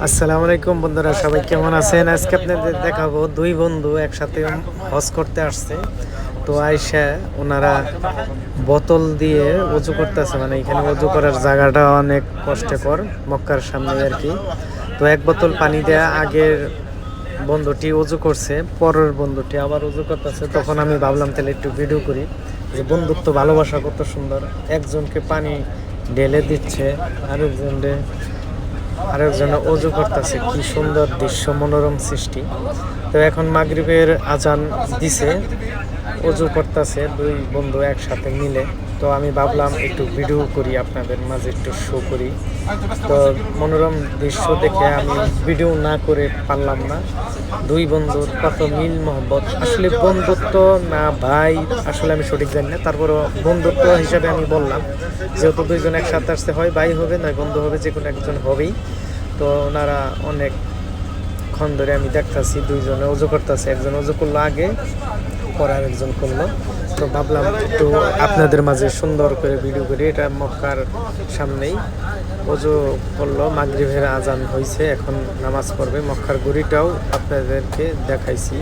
আসসালামু আলাইকুম বন্ধুরা, সবাই কেমন আছেন? আজকে আপনাদের দেখাবো দুই বন্ধু একসাথে হজ করতে আসছে। তো আইসা ওনারা বোতল দিয়ে উজু করতেছে, মানে এখানে উজু করার জায়গাটা অনেক কষ্টকর, মক্কার সামনে আর কি। তো এক বোতল পানি দেয়া আগের বন্ধুটি উজু করছে, পরের বন্ধুটি আবার উজু করতেছে। তখন আমি ভাবলাম তাহলে একটু ভিডিও করি, যে বন্ধুত্ব ভালোবাসা কত সুন্দর। একজনকে পানি ঢেলে দিচ্ছে, আরেকজন অজু করতেছে, কি সুন্দর দৃশ্য, মনোরম সৃষ্টি। তো এখন মাগরিবের আজান দিছে, অজু করতেছে দুই বন্ধু একসাথে মিলে। তো আমি ভাবলাম একটু ভিডিও করি, আপনাদের মাঝে একটু শো করি। তো মনোরম দৃশ্য দেখে আমি ভিডিও না করে পারলাম না। দুই বন্ধুর কত মিল মহব্বত, আসলে বন্ধুত্ব না ভাই, আসলে আমি সঠিক জানি না, তারপরও বন্ধুত্ব হিসাবে আমি বললাম, যেহেতু দুইজন একসাথে আসতে হয়, ভাই হবে নয় বন্ধু হবে, যে কোনো একজন হবেই। তো ওনারা অনেকক্ষণ ধরে আমি দেখতেছি দুইজনে অজু করতেছে, একজন অজু করলো আগে, পরে আরেকজন করলো। তো ভাবলাম একটু আপনাদের মাঝে সুন্দর করে ভিডিও করি। এটা মক্কার সামনেই অজু করলো, মাগরিবের আজান হয়েছে, এখন নামাজ পড়বে। মক্কার গড়িটাও আপনাদেরকে দেখাইছি।